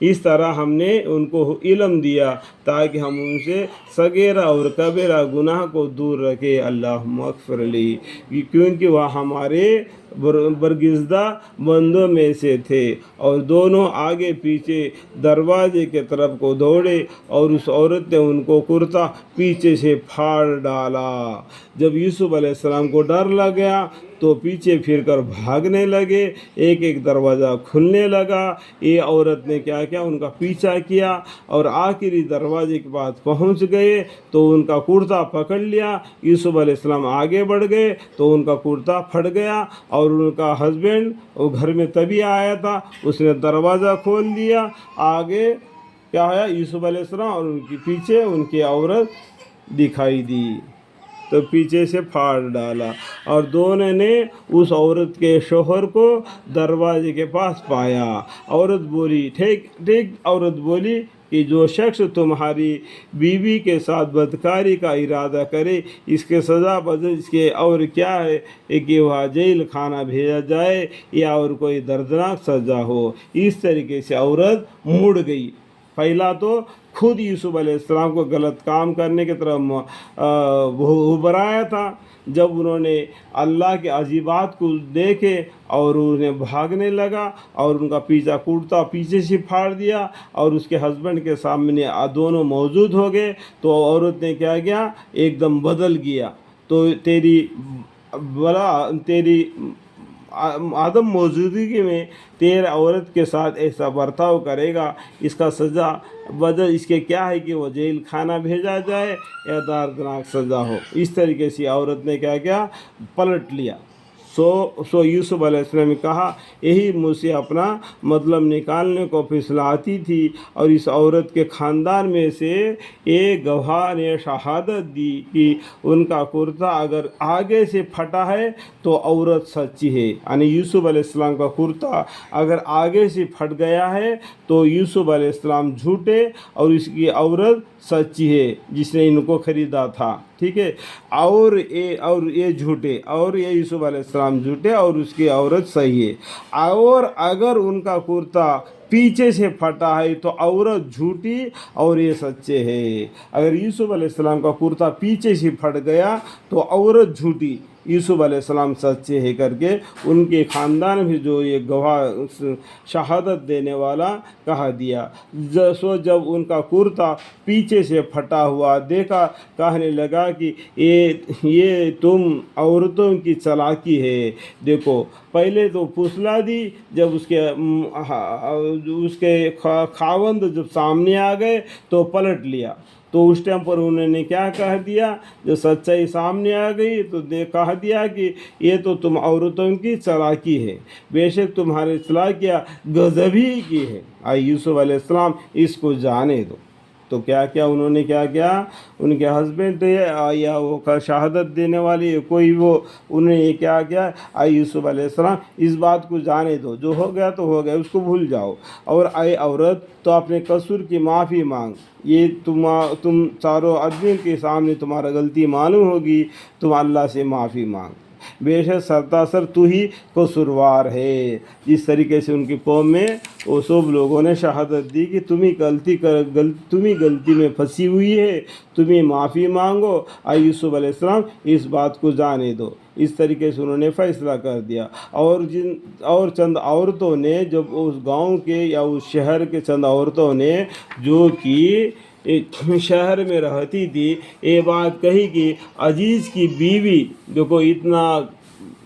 اس طرح ہم نے ان کو علم دیا تاکہ ہم ان سے صغیرہ اور کبیرہ گناہ کو دور رکھے۔ اللہم اغفر لی، کیونکہ وہ ہمارے برگزیدہ بندوں میں سے تھے۔ اور دونوں آگے پیچھے دروازے کے طرف کو دوڑے اور اس عورت نے ان کو کرتا پیچھے سے پھاڑ ڈالا۔ جب یوسف علیہ السلام کو ڈر لگ گیا تو پیچھے پھر کر بھاگنے لگے، ایک ایک دروازہ کھلنے لگا۔ یہ عورت نے کیا کیا، ان کا پیچھا کیا اور آخری دروازے کے پاس پہنچ گئے تو ان کا کرتا پکڑ لیا۔ یوسف علیہ السلام آگے بڑھ گئے تو ان کا کرتا پھٹ گیا، اور ان کا ہسبینڈ وہ گھر میں تبھی آیا تھا، اس نے دروازہ کھول دیا۔ آگے کیا ہوا، یوسف علیہ السلام اور ان کے پیچھے ان کی عورت دکھائی دی تو پیچھے سے پھاڑ ڈالا، اور دونوں نے اس عورت کے شوہر کو دروازے کے پاس پایا۔ عورت بولی، ٹھیک عورت بولی کہ جو شخص تمہاری بیوی کے ساتھ بدکاری کا ارادہ کرے اس کے سزا بدل اس کے اور کیا ہے کہ وہ جیل خانہ بھیجا جائے یا اور کوئی دردناک سزا ہو۔ اس طریقے سے عورت مڑ گئی۔ پہلا تو خود یوسف علیہ السلام کو غلط کام کرنے کی طرف ابھرایا تھا، جب انہوں نے اللہ کے عجیبات کو دیکھے اور انہیں بھاگنے لگا اور ان کا پیچھا کرتا پیچھے سے پھاڑ دیا اور اس کے ہسبینڈ کے سامنے دونوں موجود ہو گئے، تو عورت نے کیا کیا، ایک دم بدل گیا۔ تو تیری عدم موجودگی میں تیرا عورت کے ساتھ ایسا برتاؤ کرے گا، اس کا سزا بدل اس کے کیا ہے کہ وہ جیل خانہ بھیجا جائے یا دردناک سزا ہو۔ اس طریقے سے عورت نے کیا کیا، پلٹ لیا۔ سو یوسف علیہ السلام نے کہا، یہی مجھ سے اپنا مطلب نکالنے کو پھسلاتی تھی، اور اس عورت کے خاندان میں سے ایک گواہ نے شہادت دی کہ ان کا کرتا اگر آگے سے پھٹا ہے تو عورت سچی ہے، یعنی یوسف علیہ السلام کا کرتا اگر آگے سے پھٹ گیا ہے تو یوسف علیہ السلام جھوٹے اور اس کی عورت سچی ہے جس نے ان کو خریدا تھا، ٹھیک ہے، اور یہ جھوٹے، اور یہ یوسف علیہ السلام جھوٹے اور اس کی عورت صحیح ہے۔ اور اگر ان کا کرتا پیچھے سے پھٹا ہے تو عورت جھوٹی اور یہ سچے ہے۔ اگر یوسف علیہ السلام کا کرتا پیچھے سے پھٹ گیا تو عورت جھوٹی، یوسف علیہ السلام سچے ہے کر کے ان کے خاندان بھی جو یہ گواہ شہادت دینے والا کہا دیا۔ سو جب ان کا کرتا پیچھے سے پھٹا ہوا دیکھا، کہنے لگا کہ یہ تم عورتوں کی چالاکی ہے۔ دیکھو پہلے تو پھسلا دی، جب اس کے خاوند جب سامنے آ گئے تو پلٹ لیا، تو اس ٹائم پر انہوں نے کیا کہہ دیا، جو سچائی سامنے آ گئی تو کہہ دیا کہ یہ تو تم عورتوں کی چالاکی ہے، بے شک تمہاری چالاکیاں غضب ہی کی ہے۔ یوسف علیہ السلام اس کو جانے دو۔ تو کیا کیا انہوں نے، کیا کیا ان کے ہسبینڈ یا وہ شہادت دینے والی کوئی وہ، انہوں نے کیا کیا، یوسف علیہ السلام اس بات کو جانے دو، جو ہو گیا تو ہو گیا، اس کو بھول جاؤ، اور اے عورت تو اپنے قصور کی معافی مانگ، یہ تم چاروں آدمی کے سامنے تمہارا غلطی معلوم ہوگی، تم اللہ سے معافی مانگ، بے شک سرتاسر تو ہی قصوروار ہے۔ جس طریقے سے ان کی قوم میں وہ سب لوگوں نے شہادت دی کہ تم ہی غلطی میں پھنسی ہوئی ہے، تم ہی معافی مانگو۔ یوسف علیہ السلام اس بات کو جانے دو۔ اس طریقے سے انہوں نے فیصلہ کر دیا، اور چند عورتوں نے، جب اس گاؤں کے یا اس شہر کے چند عورتوں نے جو کہ شہر میں رہتی تھی، یہ بات کہی کہ عزیز کی بیوی، دیکھو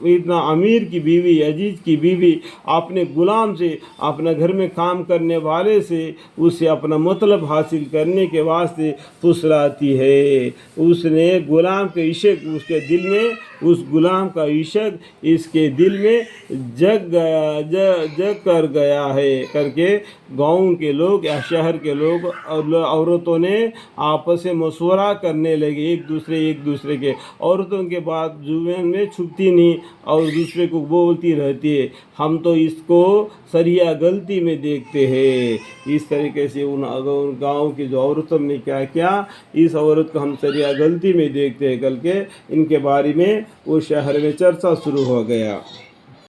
اتنا امیر کی بیوی، عزیز کی بیوی اپنے غلام سے، اپنا گھر میں کام کرنے والے سے اسے اپنا مطلب حاصل کرنے کے واسطے پھسلاتی ہے۔ اس نے غلام کے عشق، اس کے دل میں اس غلام کا عشق اس کے دل میں جگ کر گیا ہے کر کے گاؤں کے لوگ یا شہر کے لوگ عورتوں نے آپس میں مشورہ کرنے لگے، ایک دوسرے کے، عورتوں کے بات زبان میں چھپتی نہیں اور دوسرے کو بولتی رہتی ہے، ہم تو اس کو سریہ غلطی میں دیکھتے ہیں۔ اس طریقے سے ان گاؤں کی جو عورتوں نے کیا کیا، اس عورت کو ہم سریہ غلطی میں دیکھتے ہیں کر کے ان کے بارے میں وہ شہر میں چرچا شروع ہو گیا۔